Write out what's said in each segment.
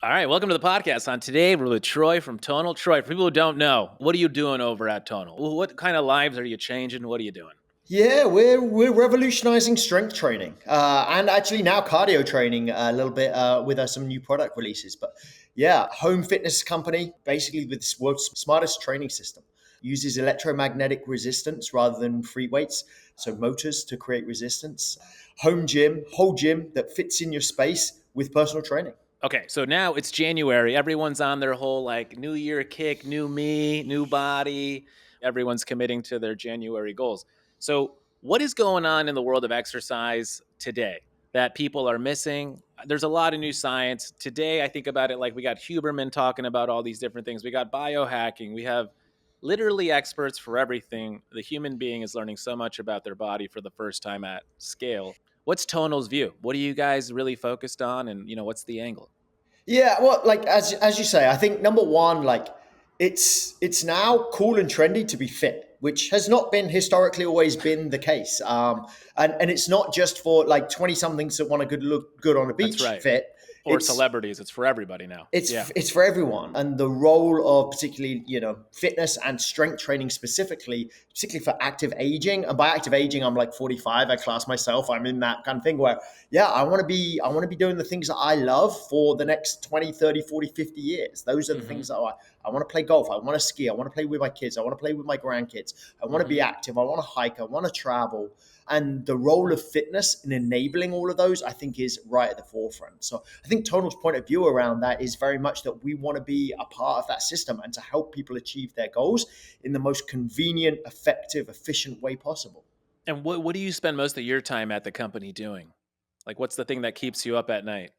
All right, welcome to the podcast. On today, we're with Troy from Tonal. Troy, for people who don't know, what are you doing over at Tonal? What kind of lives are you changing? What are you doing? Yeah, we're revolutionizing strength training and actually now cardio training a little bit with some new product releases. But yeah, home fitness company basically with this world's smartest training system uses electromagnetic resistance rather than free weights, so motors to create resistance. Home gym, whole gym that fits in your space with personal training. Okay, so now it's January. Everyone's on their whole like new year kick, new me, new body. Everyone's committing to their January goals. So, what is going on in the world of exercise today that people are missing? There's a lot of new science. Today, I think about it like we got Huberman talking about all these different things. We got biohacking. We have literally experts for everything. The human being is learning so much about their body for the first time at scale. What's Tonal's view? What are you guys really focused on, and what's the angle? Yeah, well, like as you say, I think number one, like it's now cool and trendy to be fit, which has not been historically always been the case. And it's not just for like 20 somethings that want to look good on a That's beach right. fit. Or It's celebrities. It's for everybody now. Yeah. it's for everyone, and the role of particularly fitness and strength training particularly for active aging. And by active aging, I'm like 45. I class myself. I'm in that kind of thing where I want to be doing the things that I love for the next 20, 30, 40, 50 years. Those are the Hmm. things that I want to play golf. I want to ski. I want to play with my kids. I want to play with my grandkids. I want to be Hmm. active. I want to hike. I want to travel. And the role of fitness in enabling all of those, I think, is right at the forefront. So I think Tonal's point of view around that is very much that we want to be a part of that system and to help people achieve their goals in the most convenient, effective, efficient way possible. And what do you spend most of your time at the company doing? Like, what's the thing that keeps you up at night?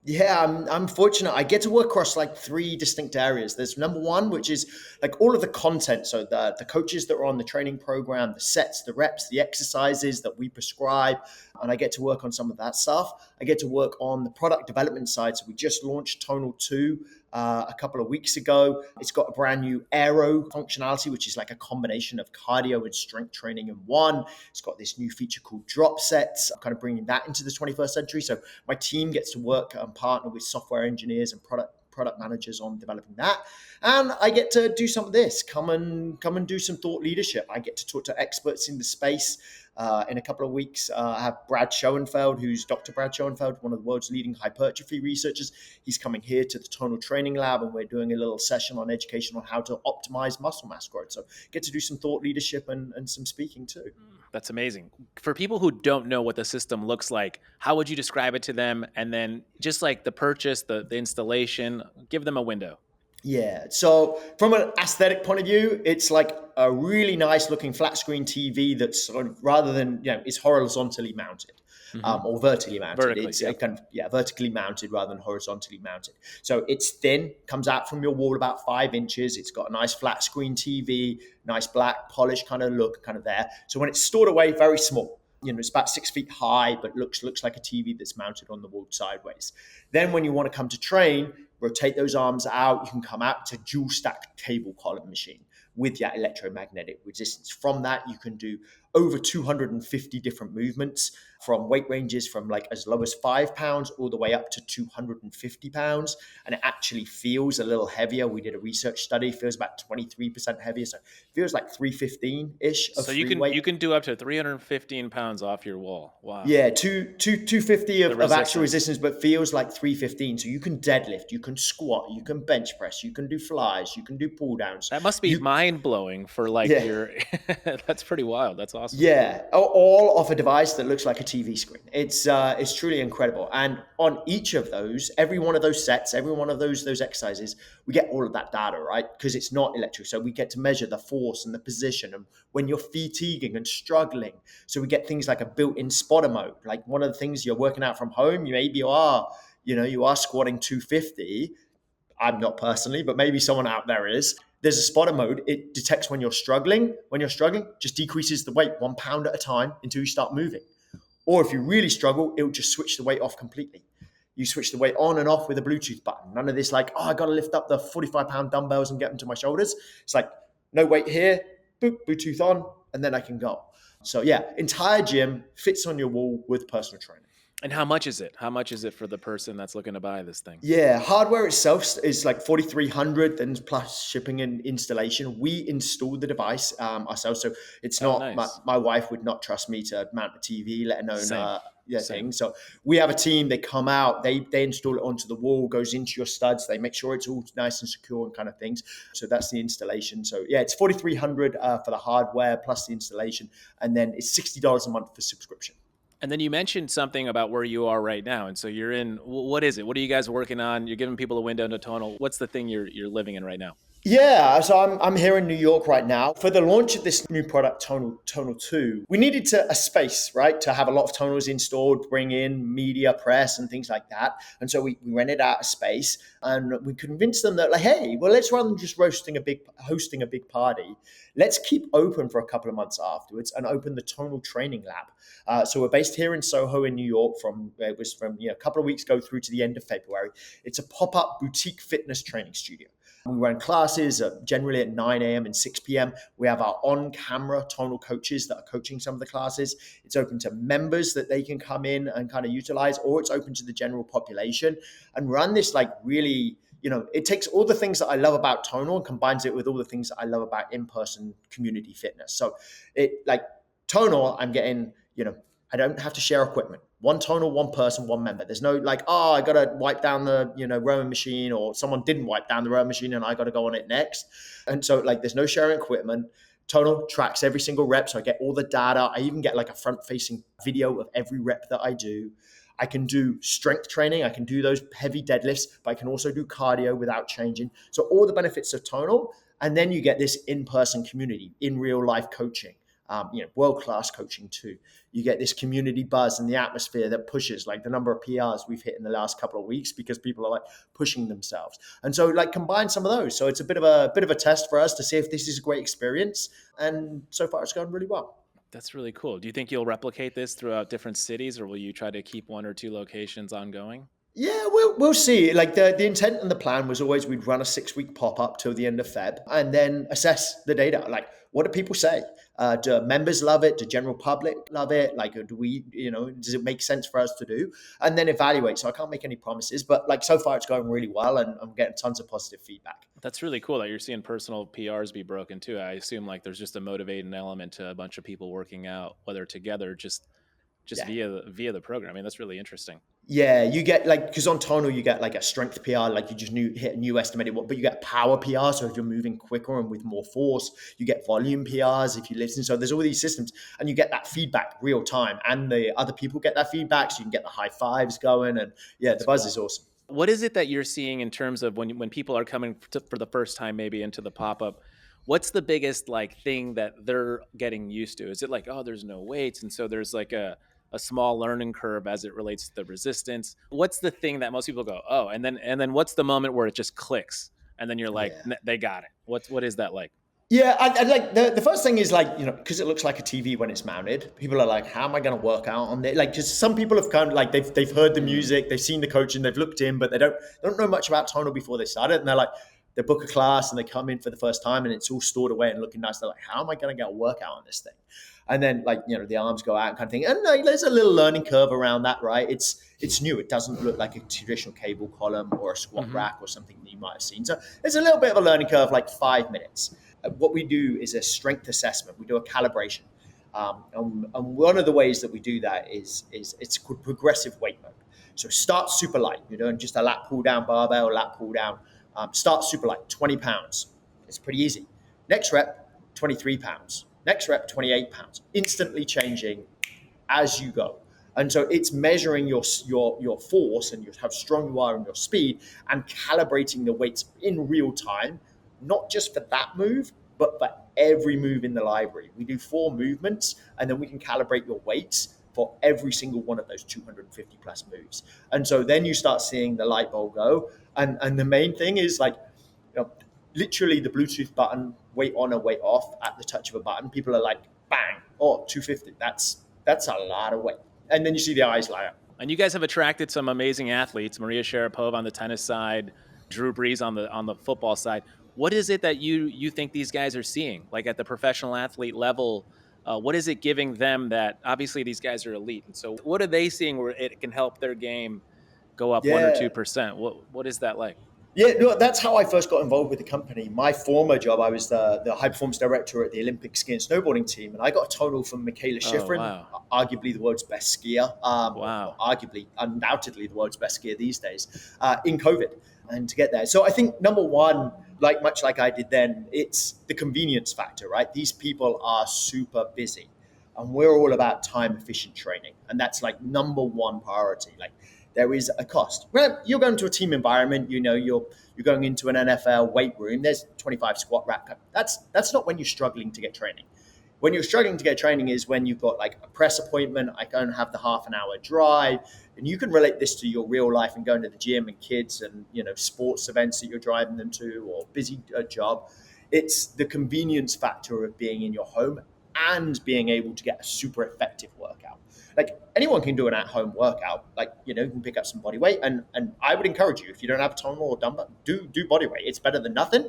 Yeah, I'm fortunate. I get to work across like three distinct areas. There's number one, which is like all of the content. So the coaches that are on the training program, the sets, the reps, the exercises that we prescribe. And I get to work on some of that stuff. I get to work on the product development side. So we just launched Tonal 2 a couple of weeks ago. It's got a brand new aero functionality, which is like a combination of cardio and strength training in one. It's got this new feature called drop sets, kind of bringing that into the 21st century. So my team gets to work and partner with software engineers and product managers on developing that. And I get to do some of this, come and do some thought leadership. I get to talk to experts in the space. In a couple of weeks, I have Brad Schoenfeld, who's Dr. Brad Schoenfeld, one of the world's leading hypertrophy researchers. He's coming here to the Tonal Training Lab, and we're doing a little session on education on how to optimize muscle mass growth. So get to do some thought leadership and some speaking too. That's amazing. For people who don't know what the system looks like, how would you describe it to them? And then just like the purchase, the installation, give them a window. Yeah. So from an aesthetic point of view, it's like a really nice looking flat screen TV that's sort of, rather than, it's horizontally mounted. Hmm. Or vertically mounted. Vertically. It's Yep. kind of vertically mounted rather than horizontally mounted. So it's thin, comes out from your wall about 5 inches. It's got a nice flat screen TV, nice black polished kind of look, kind of there. So when it's stored away, very small. It's about 6 feet high, but looks like a TV that's mounted on the wall sideways. Then when you want to come to train, rotate those arms out. You can come out to dual stack cable column machine with that electromagnetic resistance. From that, you can do over 250 different movements from weight ranges from like as low as 5 pounds all the way up to 250 pounds. And it actually feels a little heavier. We did a research study, feels about 23% heavier. So it feels like 315-ish of So you free can weight. you can do up to 315 pounds off your wall. Wow. Yeah, 250 The of actual resistance. resistance, but feels like 315. So you can deadlift, you can squat, you can bench press, you can do flies, you can do pull downs. That must be You mind blowing for like yeah. your. That's pretty wild. That's awesome. Yeah, all off a device that looks like a TV screen. It's truly incredible. And on each of those, every one of those sets, every one of those exercises, we get all of that data, right? Because it's not electric, so we get to measure the force and the position, and when you're fatiguing and struggling. So we get things like a built-in spotter mode. Like one of the things you're working out from home, you are squatting 250. I'm not personally, but maybe someone out there is. There's a spotter mode. It detects when you're struggling. When you're struggling, just decreases the weight 1 pound at a time until you start moving. Or if you really struggle, it will just switch the weight off completely. You switch the weight on and off with a Bluetooth button. None of this like, I got to lift up the 45-pound dumbbells and get them to my shoulders. It's like, no weight here, boop, Bluetooth on, and then I can go. So yeah, entire gym fits on your wall with personal training. And how much is it? How much is it for the person that's looking to buy this thing? Yeah, hardware itself is like 4,300, and plus shipping and installation. We installed the device ourselves, so it's Oh, not my, nice. my wife would not trust me to mount a TV, let alone Same. yeah Same. thing. So we have a team. They come out, they install it onto the wall, goes into your studs. They make sure it's all nice and secure and kind of things. So that's the installation. So yeah, it's 4,300 for the hardware plus the installation, and then it's $60 a month for subscription. And then you mentioned something about where you are right now. And so you're in, what is it? What are you guys working on? You're giving people a window into Tonal. What's the thing you're living in right now? Yeah, so I'm here in New York right now for the launch of this new product, Tonal 2. We needed a space, right, to have a lot of tonals installed, bring in media, press, and things like that. And so we rented out a space, and we convinced them that, like, hey, well, let's rather than just hosting a big party, let's keep open for a couple of months afterwards and open the Tonal Training Lab. So we're based here in Soho in New York. It was from a couple of weeks ago through to the end of February. It's a pop-up boutique fitness training studio. We run classes generally at 9 a.m. and 6 p.m. We have our on-camera tonal coaches that are coaching some of the classes. It's open to members that they can come in and kind of utilize, or it's open to the general population, and run this like really, it takes all the things that I love about tonal and combines it with all the things that I love about in-person community fitness. So it like tonal, I'm getting, I don't have to share equipment. One tonal, one person, one member. There's no like, oh, I got to wipe down the, rowing machine, or someone didn't wipe down the rowing machine and I got to go on it next. And so like, there's no sharing equipment. Tonal tracks every single rep. So I get all the data. I even get like a front facing video of every rep that I do. I can do strength training. I can do those heavy deadlifts, but I can also do cardio without changing. So all the benefits of tonal. And then you get this in-person community, in real life coaching. World-class coaching too. You get this community buzz and the atmosphere that pushes, like the number of PRs we've hit in the last couple of weeks because people are like pushing themselves. And so like combine some of those. So it's a bit of a test for us to see if this is a great experience. And so far it's going really well. That's really cool. Do you think you'll replicate this throughout different cities, or will you try to keep one or two locations ongoing? Yeah, we'll see. Like the intent and the plan was always we'd run a 6 week pop up till the end of Feb and then assess the data. Like, what do people say? Do members love it? Do general public love it? Like, do we, does it make sense for us to do? And then evaluate. So I can't make any promises, but like so far it's going really well, and I'm getting tons of positive feedback. That's really cool that you're seeing personal PRs be broken too. I assume like there's just a motivating element to a bunch of people working out, whether together, just Yeah. via the program. I mean, that's really interesting. Yeah, you get like, because on tonal you get like a strength PR, like you just hit a new estimated one, but you get power PR. So if you're moving quicker and with more force, you get volume PRs if you listen. So there's all these systems, and you get that feedback real time, and the other people get that feedback, so you can get the high fives going, and yeah, the buzz is awesome. What is it that you're seeing in terms of when people are coming for the first time, maybe into the pop up? What's the biggest like thing that they're getting used to? Is it like, oh, there's no weights, and so there's like a small learning curve as it relates to the resistance? What's the thing that most people go, oh, and then what's the moment where it just clicks, and then you're like, Yeah. They got it. What is that like? Yeah, I like the first thing is like, because it looks like a TV when it's mounted. People are like, how am I going to work out on it? Like, because some people have kind of like they've heard the music, they've seen the coaching, they've looked in, but they don't know much about tonal before they started, and they're like, they book a class and they come in for the first time and it's all stored away and looking nice. They're like, how am I going to get a workout on this thing? And then like, the arms go out and kind of thing. And like, there's a little learning curve around that, right? It's new. It doesn't look like a traditional cable column or a squat rack or something that you might have seen. So there's a little bit of a learning curve, like 5 minutes. What we do is a strength assessment. We do a calibration. And one of the ways that we do that is it's called progressive weight mode. So start super light, and just a lat pull down barbell, lat pull down. Start super light, 20 pounds. It's pretty easy. Next rep, 23 pounds. Next rep, 28 pounds. Instantly changing as you go. And so it's measuring your force and how strong you are and your speed, and calibrating the weights in real time, not just for that move, but for every move in the library. We do 4 movements, and then we can calibrate your weights for every single one of those 250 plus moves. And so then you start seeing the light bulb go. And the main thing is like, literally the Bluetooth button, weight on or weight off at the touch of a button. People are like, bang, oh, 250. That's a lot of weight. And then you see the eyes light up. And you guys have attracted some amazing athletes: Maria Sharapova on the tennis side, Drew Brees on the football side. What is it that you think these guys are seeing, like at the professional athlete level? What is it giving them that obviously these guys are elite? And so what are they seeing where it can help their game go up 1 or Yeah. 2%? What is that like? Yeah, no, that's how I first got involved with the company. My former job, I was the high performance director at the Olympic ski and snowboarding team, and I got a tonal from Michaela Oh, Schifrin, wow. arguably the world's best skier, or not Wow. arguably, undoubtedly the world's best skier these days, in COVID, and to get there. So I think number one, like much like I did then, it's the convenience factor, right? These people are super busy, and we're all about time efficient training, and that's like number one priority. Like there is a cost. Well, you're going to a team environment, you're going into an NFL weight room, there's 25 squat rack. That's not when you're struggling to get training. When you're struggling to get training is when you've got like a press appointment, I don't have the half an hour drive. And you can relate this to your real life and going to the gym and kids and sports events that you're driving them to, or busy job. It's the convenience factor of being in your home and being able to get a super effective workout. Like anyone can do an at-home workout. Like you can pick up some body weight, and I would encourage you, if you don't have a tonal or dumbbell, do body weight. It's better than nothing.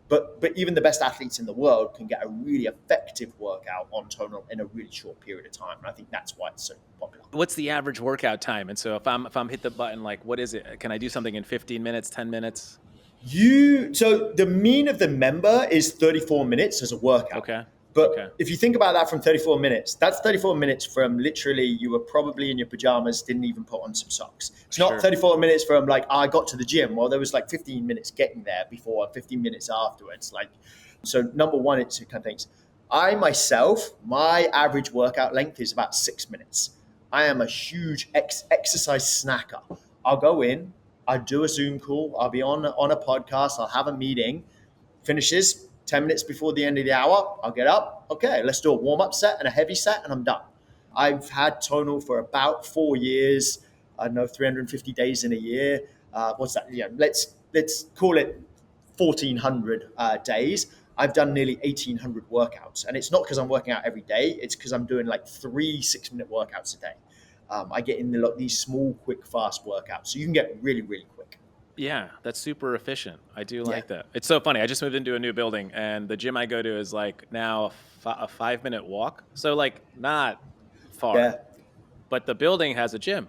But even the best athletes in the world can get a really effective workout on tonal in a really short period of time, and I think that's why it's so popular. What's the average workout time? And so if I'm hit the button, like what is it? Can I do something in 15 minutes, 10 minutes? So the mean of the member is 34 minutes as a workout. Okay. But Okay. if you think about that from 34 minutes, that's 34 minutes from literally you were probably in your pajamas, didn't even put on some socks. It's not Sure. 34 minutes from like, I got to the gym. Well, there was like 15 minutes getting there before, 15 minutes afterwards. Like, so number one, it's kind of things. I myself, my average workout length is about 6 minutes. I am a huge exercise snacker. I'll go in, I'll do a Zoom call, I'll be on a podcast, I'll have a meeting, finishes 10 minutes before the end of the hour, I'll get up. Okay, let's do a warm-up set and a heavy set, and I'm done. I've had tonal for about 4 years. I know 350 days in a year. What's that? Yeah, let's call it 1,400 days. I've done nearly 1,800 workouts, and it's not because I'm working out every day. It's because I'm doing like 3 6-minute workouts a day. I get in these small, quick, fast workouts, so you can get really, really quick. Yeah, that's super efficient. I do like that. It's so funny. I just moved into a new building, and the gym I go to is like now a 5-minute walk. So like not far, Yeah. but the building has a gym.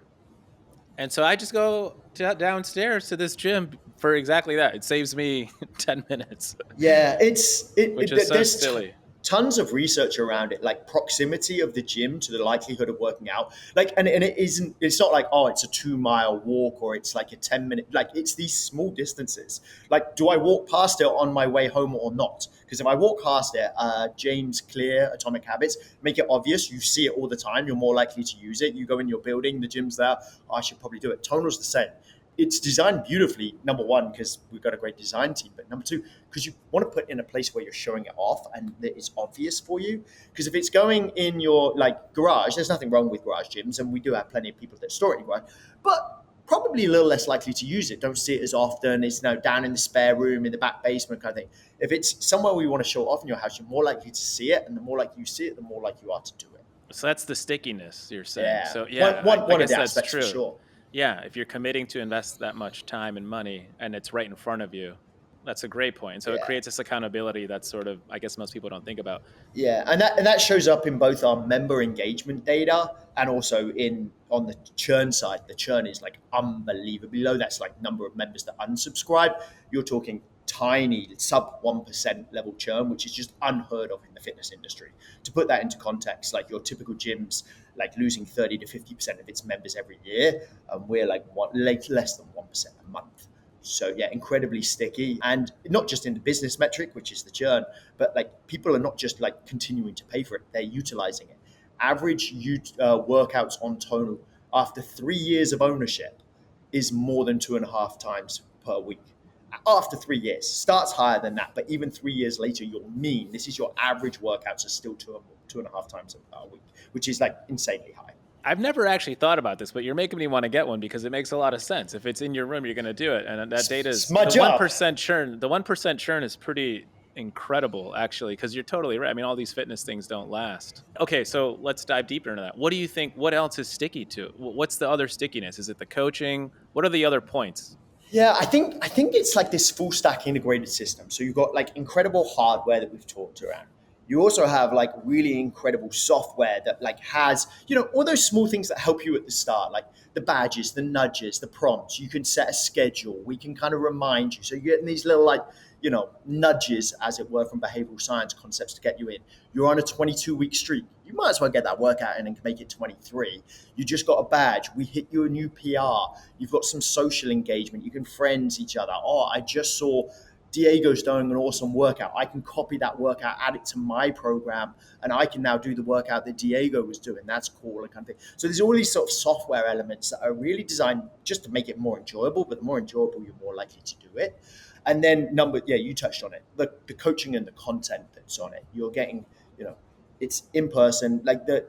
And so I just go downstairs to this gym for exactly that. It saves me 10 minutes, Yeah, which is so there's silly. tons of research around it, like proximity of the gym to the likelihood of working out. Like, and it's not like, oh, it's a 2-mile walk or it's like a 10-minute, like it's these small distances. Like, do I walk past it on my way home or not? Because if I walk past it, James Clear, Atomic Habits, make it obvious. You see it all the time. You're more likely to use it. You go in your building, the gym's there. Oh, I should probably do it. Tonal's the same. It's designed beautifully, number one, because we've got a great design team, but number two, because you want to put it in a place where you're showing it off and that it's obvious for you. Because if it's going in your like garage, there's nothing wrong with garage gyms, and we do have plenty of people that store it in garage, but probably a little less likely to use it. Don't see it as often. It's down in the spare room, in the back basement kind of thing. If it's somewhere where you want to show off in your house, you're more likely to see it, and the more likely you see it, the more likely you are to do it. So that's the stickiness you're saying. Yeah. So yeah, One I of guess the that's aspects true. for sure. Yeah, if you're committing to invest that much time and money and it's right in front of you, that's a great point. So it creates this accountability that's sort of, I guess most people don't think about. Yeah, and that shows up in both our member engagement data and also on the churn side. The churn is like unbelievably low. That's like number of members that unsubscribe. You're talking tiny sub 1% level churn, which is just unheard of in the fitness industry. To put that into context, like your typical gyms, like losing 30 to 50% of its members every year, we're like less than 1% a month. So yeah, incredibly sticky, and not just in the business metric, which is the churn, but like people are not just like continuing to pay for it; they're utilizing it. Average workouts on Tonal after 3 years of ownership is more than 2.5 times per week. After 3 years, starts higher than that, but even 3 years later, this is your average workouts are still 2.5 times a week, which is like insanely high. I've never actually thought about this, but you're making me want to get one because it makes a lot of sense. If it's in your room, you're going to do it. And that data is It's my the job. 1% churn. The 1% churn is pretty incredible, actually, because you're totally right. I mean, all these fitness things don't last. Okay, so let's dive deeper into that. What do you think? What else is sticky to? What's the other stickiness? Is it the coaching? What are the other points? Yeah, I think it's like this full stack integrated system. So you've got like incredible hardware that we've talked around. You also have like really incredible software that like has, all those small things that help you at the start, like the badges, the nudges, the prompts. You can set a schedule. We can kind of remind you. So you're getting these little like, nudges, as it were, from behavioral science concepts to get you in. You're on a 22-week streak. You might as well get that workout in and make it 23. You just got a badge. We hit you a new PR. You've got some social engagement. You can friends each other. Oh, I just saw Diego's doing an awesome workout. I can copy that workout, add it to my program, and I can now do the workout that Diego was doing. That's cool, and kind of thing. So there's all these sort of software elements that are really designed just to make it more enjoyable, but the more enjoyable, you're more likely to do it. And then you touched on it, the coaching and the content that's on it. You're getting, it's in person. Like the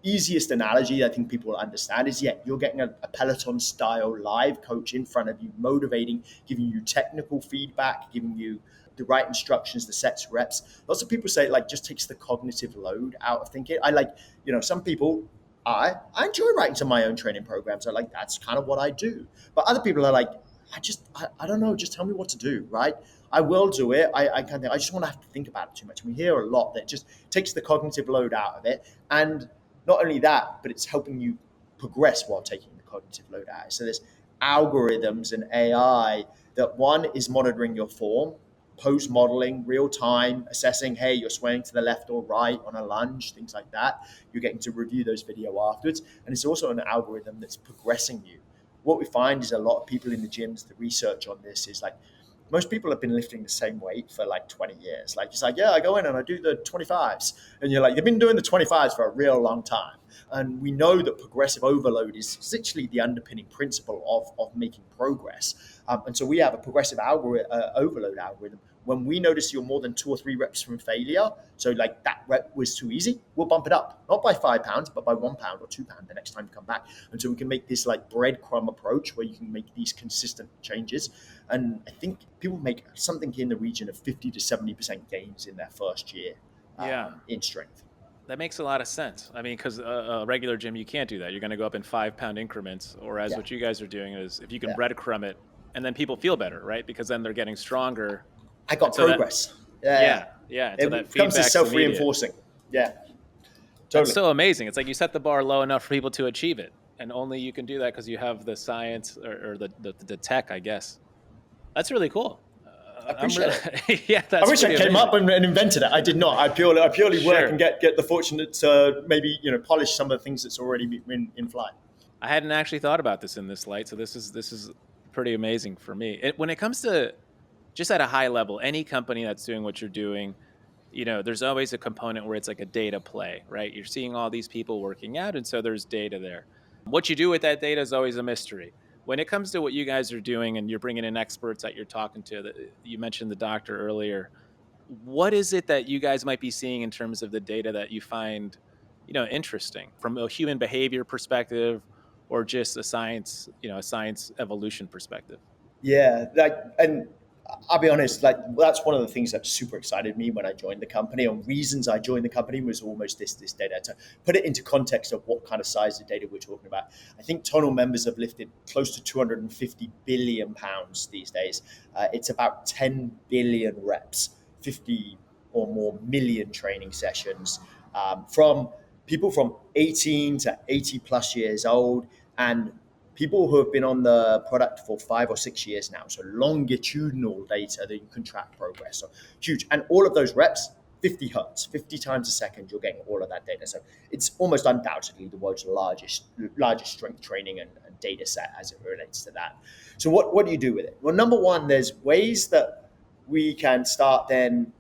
easiest analogy I think people will understand is, you're getting a Peloton style live coach in front of you, motivating, giving you technical feedback, giving you the right instructions, the sets, reps. Lots of people say it like just takes the cognitive load out of thinking. I like, some people, I enjoy writing to my own training programs. I like, that's kind of what I do. But other people are like, I don't know, just tell me what to do, right? I will do it. I just want to have to think about it too much. We hear a lot that just takes the cognitive load out of it. And not only that, but it's helping you progress while taking the cognitive load out. So there's algorithms and AI that one is monitoring your form, pose modeling, real time, assessing, hey, you're swaying to the left or right on a lunge, things like that. You're getting to review those video afterwards. And it's also an algorithm that's progressing you. What we find is a lot of people in the gyms, the research on this is like, most people have been lifting the same weight for like 20 years. Like, it's like, I go in and I do the 25s. And you're like, they've been doing the 25s for a real long time. And we know that progressive overload is literally the underpinning principle of making progress. And so we have a progressive overload algorithm. When we notice you're more than 2 or 3 reps from failure, so like that rep was too easy, we'll bump it up, not by 5 pounds, but by 1 pound or 2 pounds the next time you come back. And so we can make this like breadcrumb approach where you can make these consistent changes. And I think people make something in the region of 50 to 70% gains in their first year in strength. That makes a lot of sense. I mean, because a regular gym, you can't do that. You're going to go up in 5-pound increments, or as what you guys are doing is if you can breadcrumb it, and then people feel better, right? Because then they're getting stronger. I got progress. Yeah. So it becomes self-reinforcing. Yeah, totally. It's so amazing. It's like you set the bar low enough for people to achieve it, and only you can do that because you have the science or the tech, I guess. That's really cool. I appreciate it. That's I wish I came amazing. up and invented it. I did not. I purely work and get the fortunate to maybe polish some of the things that's already been in flight. I hadn't actually thought about this in this light, so this is pretty amazing for me. When it comes to just at a high level, any company that's doing what you're doing, there's always a component where it's like a data play, right? You're seeing all these people working out, and so there's data there. What you do with that data is always a mystery. When it comes to what you guys are doing and you're bringing in experts that you're talking to, you mentioned the doctor earlier, what is it that you guys might be seeing in terms of the data that you find, interesting from a human behavior perspective or just a science evolution perspective? Yeah, and I'll be honest, that's one of the things that super excited me when I joined the company. And reasons I joined the company was almost this data. To put it into context of what kind of size of data we're talking about, I think Tonal members have lifted close to 250 billion pounds these days. It's about 10 billion reps, 50 or more million training sessions from people from 18 to 80 plus years old, and people who have been on the product for 5 or 6 years now. So longitudinal data that you can track progress. So huge. And all of those reps, 50 hertz, 50 times a second, you're getting all of that data. So it's almost undoubtedly the world's largest strength training and data set as it relates to that. So what do you do with it? Well, number one, there's ways that we can start then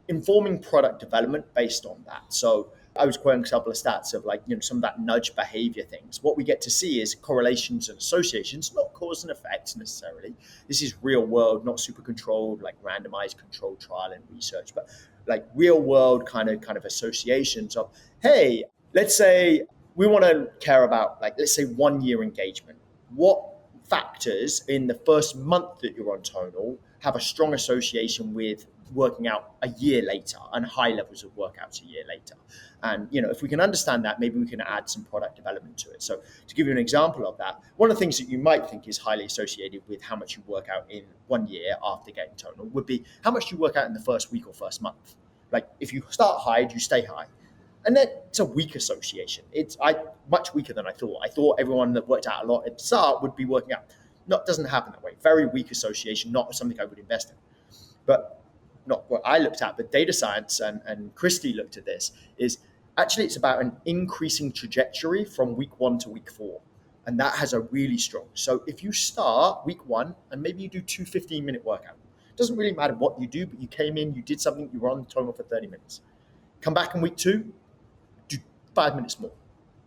informing product development based on that. So I was quoting a couple of stats of some of that nudge behavior things. What we get to see is correlations and associations, not cause and effect necessarily. This is real world, not super controlled, like randomized controlled trial and research, but like real world kind of associations of, hey, let's say we want to care about let's say 1 year engagement. What factors in the first month that you're on Tonal have a strong association with working out a year later and high levels of workouts a year later? And if we can understand that, maybe we can add some product development to it. So to give you an example of that, one of the things that you might think is highly associated with how much you work out in 1 year after getting Tonal would be how much you work out in the first week or first month. Like if you start high, you stay high. And that's a weak association. It's much weaker than I thought. I thought everyone that worked out a lot at the start would be working out. No, it doesn't happen that way. Very weak association, not something I would invest in. But not what I looked at, but data science and Christy looked at this, is actually it's about an increasing trajectory from week 1 to week 4. And that has a really strong. So if you start week 1 and maybe you do 2 15-minute workouts, it doesn't really matter what you do, but you came in, you did something, you were on the tonal for 30 minutes. Come back in week 2, do 5 minutes more.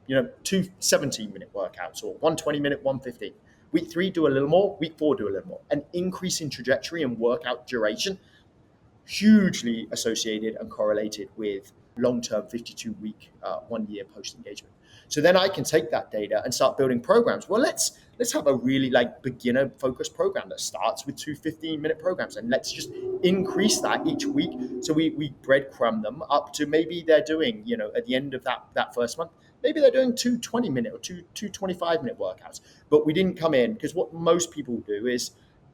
2 17-minute workouts, or 1 20-minute, 1 15. Week 3, do a little more. Week 4, do a little more. An increase in trajectory and workout duration, hugely associated and correlated with long-term 52-week, 1 year post-engagement. So then I can take that data and start building programs. Well, let's have a really beginner-focused program that starts with 2 15-minute programs, and let's just increase that each week. So we breadcrumb them up to maybe they're doing, at the end of that first month, maybe they're doing 2 20-minute or two 25-minute workouts. But we didn't come in, because what most people do is,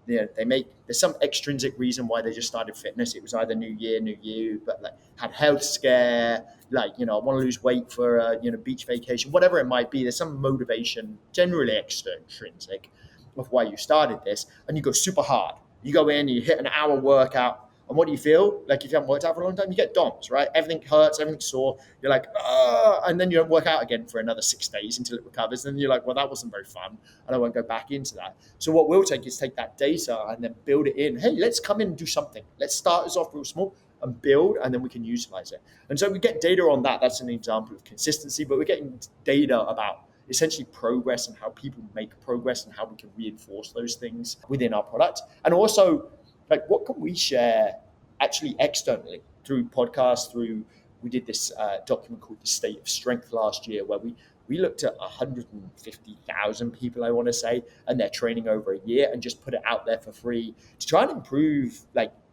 there's some extrinsic reason why they just started fitness. It was either new year, new you, but had health scare, I want to lose weight for a beach vacation, whatever it might be. There's some motivation, generally extrinsic, of why you started this, and you go super hard. You go in, you hit an hour workout, and what do you feel? Like if you haven't worked out for a long time, you get DOMS, right? Everything hurts, everything's sore. You're like, and then you don't work out again for another 6 days until it recovers. And then you're like, well, that wasn't very fun, and I won't go back into that. So what we'll take is take that data and then build it in. Hey, let's come in and do something. Let's start us off real small and build, and then we can utilize it. And so we get data on that. That's an example of consistency, but we're getting data about essentially progress and how people make progress and how we can reinforce those things within our product. And also, what can we share actually externally through podcasts, we did this document called The State of Strength last year, where we looked at 150,000 people, I want to say, and their training over a year, and just put it out there for free to try and improve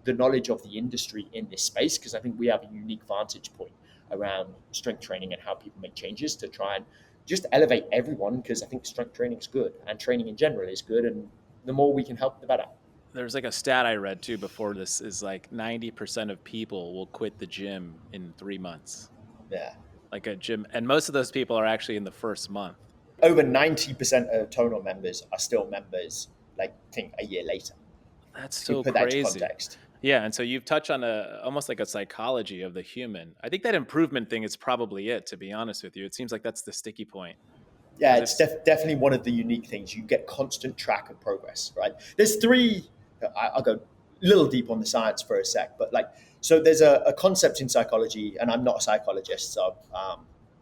the knowledge of the industry in this space, because I think we have a unique vantage point around strength training and how people make changes to try and just elevate everyone, because I think strength training is good and training in general is good, and the more we can help, the better. There's a stat I read too before this, is 90% of people will quit the gym in 3 months. Yeah. Like a gym, and most of those people are actually in the first month. Over 90% of Tonal members are still members, I think, a year later. That's so put crazy. That into context. Yeah, and so you've touched on almost like a psychology of the human. I think that improvement thing is probably it, to be honest with you. It seems like that's the sticky point. Yeah, it's definitely one of the unique things. You get constant track of progress, right? There's 3, I'll go a little deep on the science for a sec, but so there's a concept in psychology, and I'm not a psychologist, so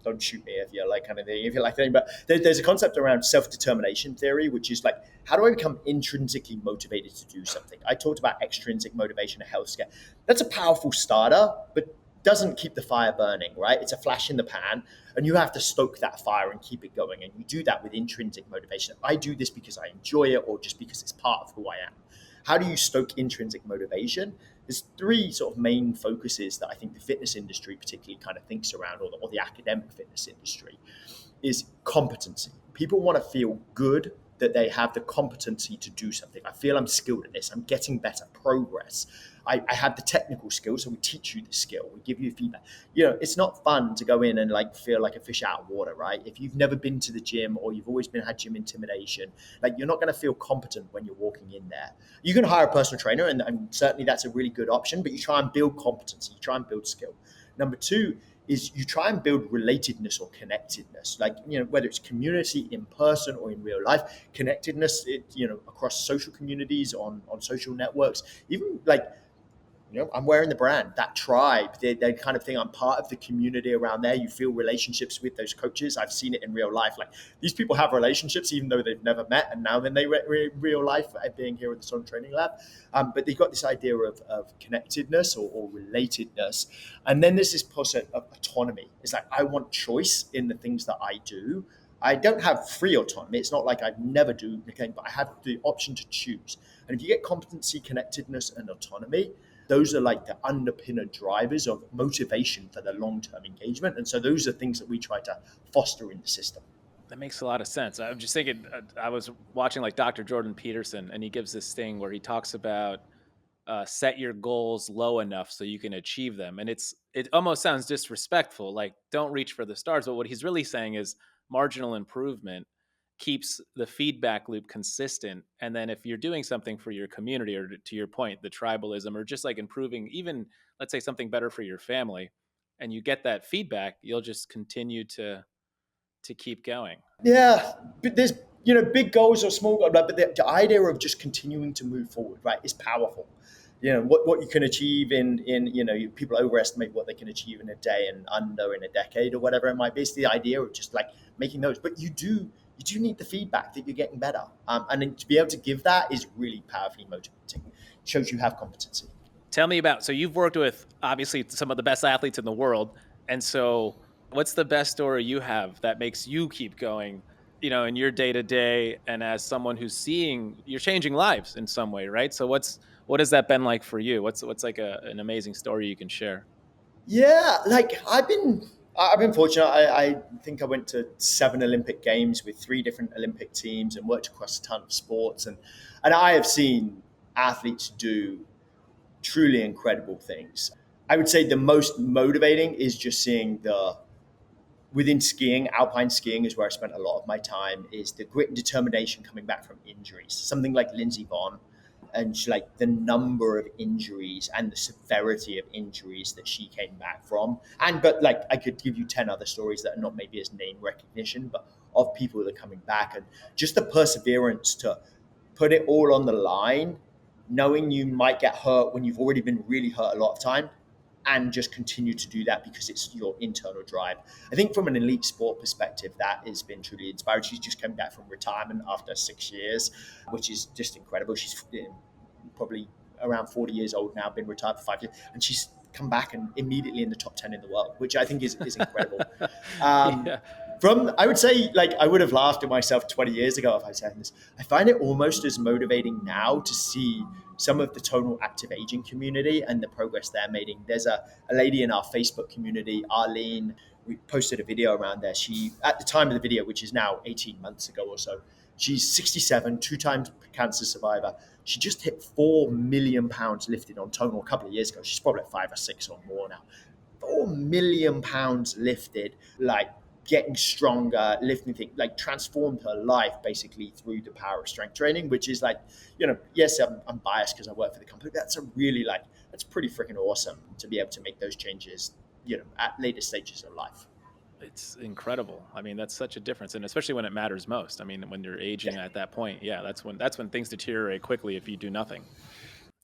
don't shoot me if you're but there's a concept around self-determination theory, which is how do I become intrinsically motivated to do something? I talked about extrinsic motivation, a health scare. That's a powerful starter, but doesn't keep the fire burning, right? It's a flash in the pan, and you have to stoke that fire and keep it going. And you do that with intrinsic motivation. I do this because I enjoy it, or just because it's part of who I am. How do you stoke intrinsic motivation? There's 3 sort of main focuses that I think the fitness industry particularly kind of thinks around, or the academic fitness industry, is competency. People want to feel good that they have the competency to do something. I feel I'm skilled at this. I'm getting better, progress. I have the technical skills, so we teach you the skill. We give you feedback. It's not fun to go in and feel like a fish out of water, right? If you've never been to the gym, or you've always had gym intimidation, you're not going to feel competent when you're walking in there. You can hire a personal trainer, and certainly that's a really good option, but you try and build competency, you try and build skill. Number 2 is you try and build relatedness or connectedness, whether it's community in person or in real life, connectedness, across social communities, on social networks, even I'm wearing the brand, that tribe, they kind of thing. I'm part of the community around there. You feel relationships with those coaches. I've seen it in real life. These people have relationships even though they've never met, and now then they real life being here at the Sun Training Lab. But they've got this idea of connectedness or relatedness. And then there's this concept of autonomy. It's I want choice in the things that I do. I don't have free autonomy. It's not like I never do anything, but I have the option to choose. And if you get competency, connectedness, and autonomy, those are the underpinner drivers of motivation for the long-term engagement. And so those are things that we try to foster in the system. That makes a lot of sense. I'm just thinking, I was watching Dr. Jordan Peterson, and he gives this thing where he talks about set your goals low enough so you can achieve them. And it almost sounds disrespectful, like don't reach for the stars. But what he's really saying is marginal improvement keeps the feedback loop consistent. And then if you're doing something for your community, or to your point, the tribalism, or just like improving, even let's say something better for your family, and you get that feedback, you'll just continue to keep going. Yeah, but there's big goals or small goals, but the idea of just continuing to move forward, right, is powerful. What you can achieve in people overestimate what they can achieve in a day and under in a decade or whatever it might be. It's the idea of just like making those, but you do need the feedback that you're getting better, and then to be able to give that is really powerfully motivating. It shows you have competency. Tell me about, so you've worked with obviously some of the best athletes in the world. And so what's the best story you have that makes you keep going, in your day to day, and as someone who's seeing you're changing lives in some way, right? So what has that been like for you? What's like an amazing story you can share? Yeah, like I've been fortunate. I think I went to 7 Olympic Games with 3 different Olympic teams and worked across a ton of sports, and I have seen athletes do truly incredible things. I would say the most motivating is just seeing within skiing, alpine skiing is where I spent a lot of my time, is the grit and determination coming back from injuries. Something like Lindsey Vonn, and like the number of injuries and the severity of injuries that she came back from. But like I could give you 10 other stories that are not maybe as name recognition, but of people that are coming back, and just the perseverance to put it all on the line, knowing you might get hurt when you've already been really hurt a lot of time, and just continue to do that because it's your internal drive. I think from an elite sport perspective, that has been truly inspiring. She's just come back from retirement after 6 years, which is just incredible. She's probably around 40 years old now, been retired for 5 years, and she's come back and immediately in the top 10 in the world, which I think is incredible. Yeah. I would say, like, I would have laughed at myself 20 years ago if I said this. I find it almost as motivating now to see some of the tonal active aging community and the progress they're making. There's a lady in our Facebook community, Arlene. We posted a video around there. She, at the time of the video, which is now 18 months ago or so, she's 67, 2 times cancer survivor. She just hit 4 million pounds lifted on tonal a couple of years ago. She's probably at 5 or 6 or more now. 4 million pounds lifted, like getting stronger, lifting things, like transformed her life basically through the power of strength training, which is like, yes, I'm biased because I work for the company. That's pretty freaking awesome to be able to make those changes, at later stages of life. It's incredible. I mean, that's such a difference, and especially when it matters most. I mean, when you're aging at that point, yeah, that's when things deteriorate quickly if you do nothing.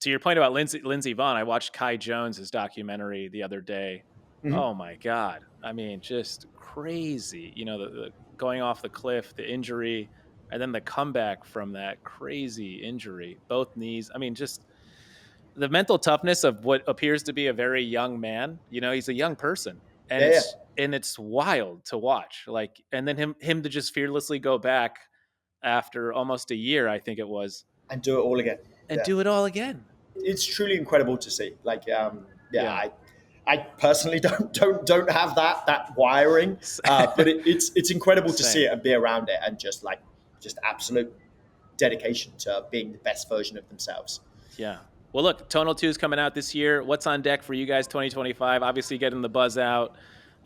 To your point about Lindsey Vonn, I watched Kai Jones's documentary the other day. Mm-hmm. Oh my God! I mean, just crazy. The going off the cliff, the injury, and then the comeback from that crazy injury, both knees. I mean, just the mental toughness of what appears to be a very young man. He's a young person, and Yeah, yeah. it's wild to watch. Like, and then him to just fearlessly go back after almost a year, I think it was, And do it all again. and Yeah. do it all again. It's truly incredible to see. Like, Yeah. I personally don't have that wiring, but it's incredible to see it and be around it, and just absolute dedication to being the best version of themselves. Yeah. Well, look, Tonal 2 is coming out this year. What's on deck for you guys 2025? Obviously getting the buzz out,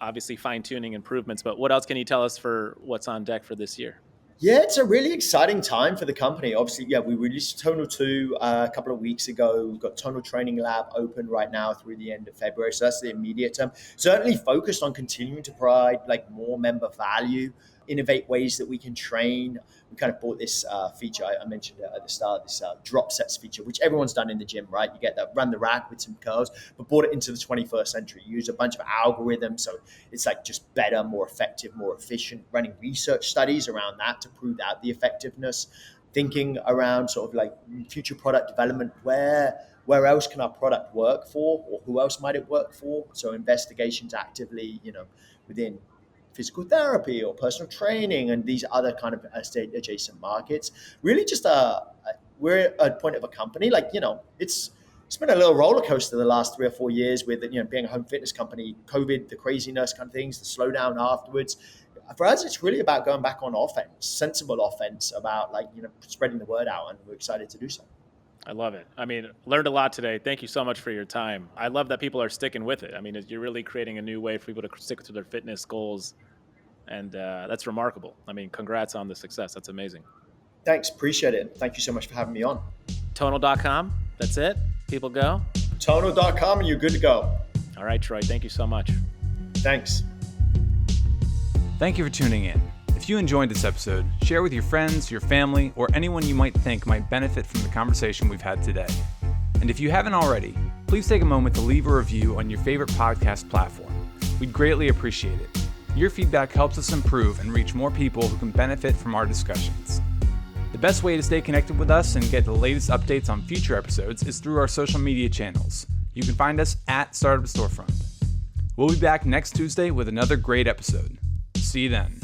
obviously fine-tuning improvements, but what else can you tell us for what's on deck for this year? Yeah, it's a really exciting time for the company. Obviously, yeah, we released Tonal 2 a couple of weeks ago. We've got Tonal Training Lab open right now through the end of February. So that's the immediate term. Certainly focused on continuing to provide more member value, innovate ways that we can train. We kind of bought this feature I mentioned at the start, this drop sets feature, which everyone's done in the gym, right? You get that run the rack with some curls, but brought it into the 21st century. You use a bunch of algorithms, so it's like just better, more effective, more efficient. Running research studies around that to prove out the effectiveness. Thinking around sort of like future product development, where else can our product work for, or who else might it work for? So investigations actively, within physical therapy or personal training and these other kind of state adjacent markets. Really just we're at a point of a company, it's been a little roller coaster the last 3 or 4 years with, being a home fitness company, COVID, the craziness kind of things, the slowdown afterwards. For us, it's really about going back on offense, sensible offense, about spreading the word out, and we're excited to do so. I love it. I mean, learned a lot today. Thank you so much for your time. I love that people are sticking with it. I mean, you're really creating a new way for people to stick to their fitness goals. And that's remarkable. I mean, congrats on the success. That's amazing. Thanks. Appreciate it. Thank you so much for having me on. Tonal.com. That's it. People go. Tonal.com and you're good to go. All right, Troy. Thank you so much. Thanks. Thank you for tuning in. If you enjoyed this episode, share with your friends, your family, or anyone you might think might benefit from the conversation we've had today. And if you haven't already, please take a moment to leave a review on your favorite podcast platform. We'd greatly appreciate it. Your feedback helps us improve and reach more people who can benefit from our discussions. The best way to stay connected with us and get the latest updates on future episodes is through our social media channels. You can find us at Startup Storefront. We'll be back next Tuesday with another great episode. See you then.